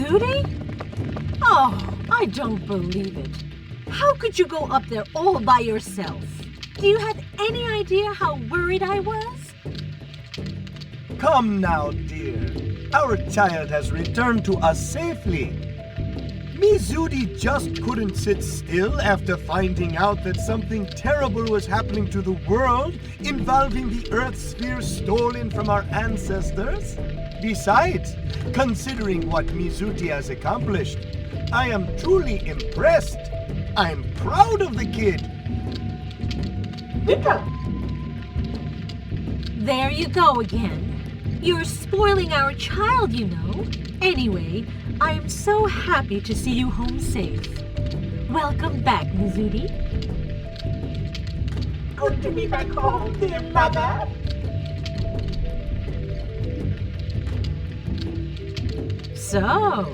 Mizuti? Oh, I don't believe it. How could you go up there all by yourself? Do you have any idea how worried I was? Come now, dear. Our child has returned to us safely. Mizuti just couldn't sit still after finding out that something terrible was happening to the world involving the Earth sphere stolen from our ancestors. Besides, considering what Mizuti has accomplished, I am truly impressed. I'm proud of the kid. There you go again. You're spoiling our child, you know. Anyway, I am so happy to see you home safe. Welcome back, Mizuti. Good to be back home, dear mother. So,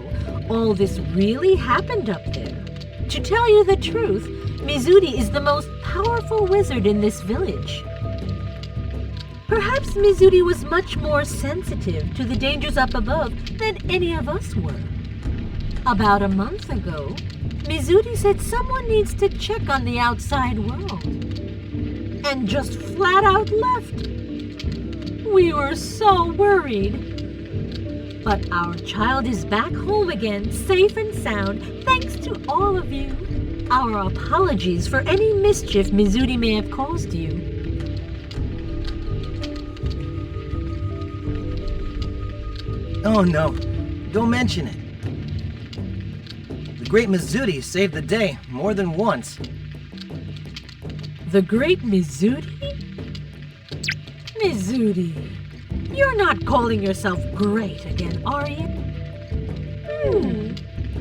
all this really happened up there. To tell you the truth, Mizuti is the most powerful wizard in this village. Perhaps Mizuti was much more sensitive to the dangers up above than any of us were. About a month ago, Mizuti said someone needs to check on the outside world. And just flat out left. We were so worried. But our child is back home again, safe and sound, thanks to all of you. Our apologies for any mischief Mizuti may have caused you. Oh no, don't mention it. The great Mizuti saved the day more than once. The great Mizuti? Mizuti, you're not calling yourself great again, are you?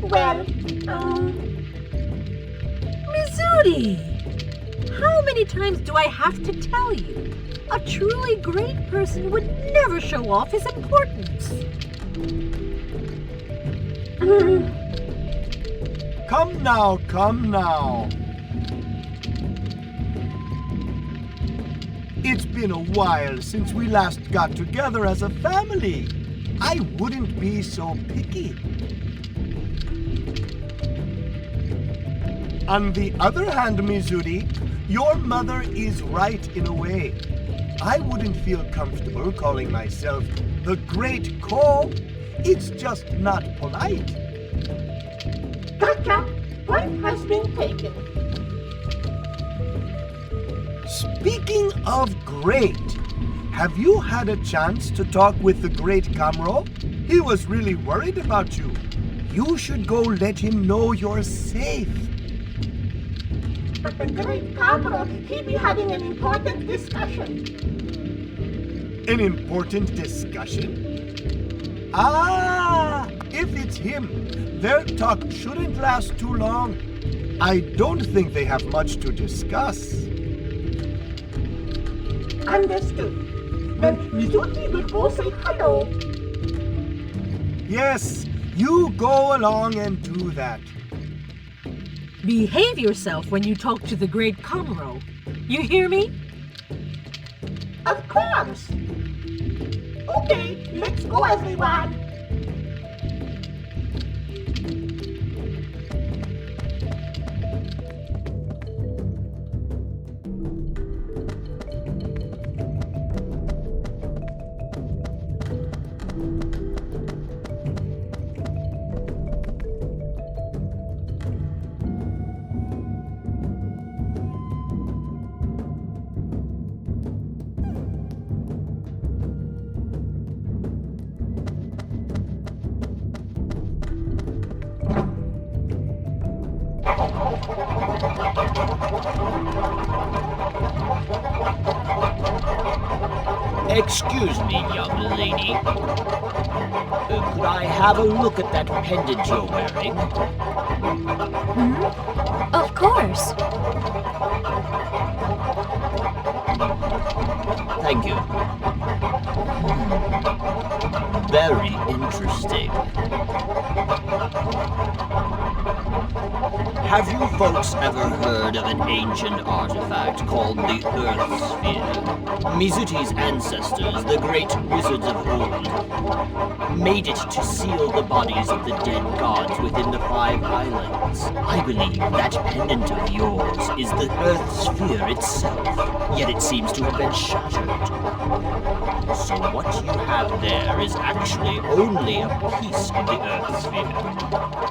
Well, Mizuti! How many times do I have to tell you? A truly great person would never show off his importance. Come now, come now. It's been a while since we last got together as a family. I wouldn't be so picky. On the other hand, Mizuti, your mother is right in a way. I wouldn't feel comfortable calling myself the Great Ko. It's just not polite. gotcha. Point has been taken. Speaking of great, have you had a chance to talk with the Great Kamro? He was really worried about you. You should go let him know you're safe. But the great Kamro, he be having an important discussion. An important discussion? Ah, if it's him, their talk shouldn't last too long. I don't think they have much to discuss. Understood. Then Mizuti will go say hello. Yes, you go along and do that. Behave yourself when you talk to the great Kamro. You hear me? Of course. Okay, let's go, everyone. Excuse me, young lady. Could I have a look at that pendant you're wearing? Of course. Thank you. Very interesting. Have you folks ever heard of an ancient artifact called the Earth Sphere? Mizuti's ancestors, the great wizards of old, made it to seal the bodies of the dead gods within the 5 islands. I believe that pendant of yours is the Earth Sphere itself, yet it seems to have been shattered. So what you have there is actually only a piece of the Earth Sphere.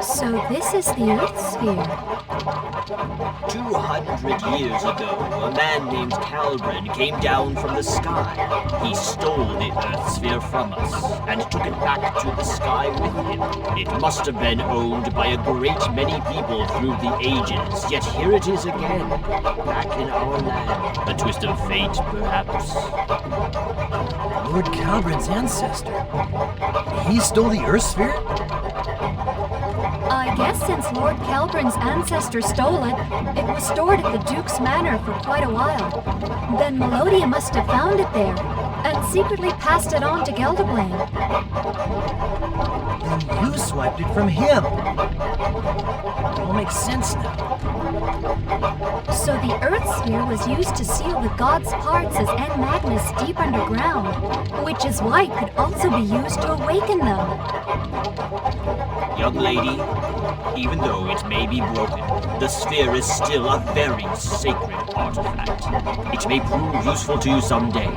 So this is the Earth Sphere. 200 years ago, a man named Calbred came down from the sky. He stole the Earth Sphere from us and took it back to the sky with him. It must have been owned by a great many people through the ages, yet here it is again, back in our land. A twist of fate, perhaps. Lord Calbrin's ancestor. He stole the Earth Sphere? I guess since Lord Calbrin's ancestor stole it, it was stored at the Duke's Manor for quite a while. Then Melodia must have found it there, and secretly passed it on to Gelderblane. Then you swiped it from him. It all makes sense now. So the Earth Sphere was used to seal the gods' parts as N. Magnus deep underground, which is why it could also be used to awaken them. Young lady, even though it may be broken, the sphere is still a very sacred artifact. It may prove useful to you someday.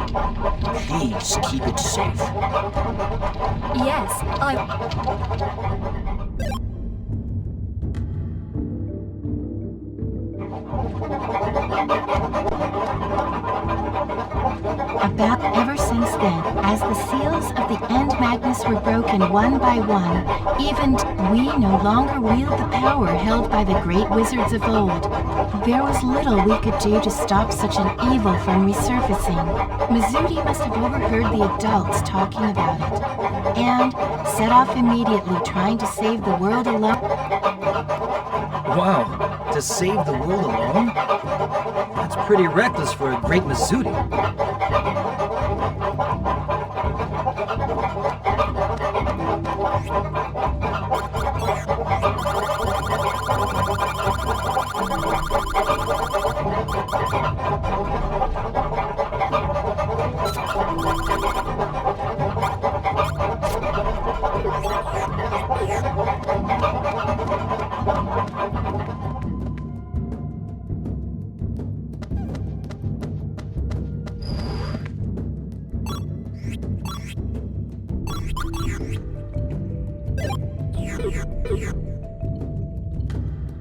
Please keep it safe. Yes, Ever since then, as the seals of the End Magnus were broken one by one, even we no longer wield the power held by the great wizards of old. There was little we could do to stop such an evil from resurfacing. Mizudi must have overheard the adults talking about it, and set off immediately trying to save the world alone. Wow, to save the world alone? That's pretty reckless for a great Mizudi.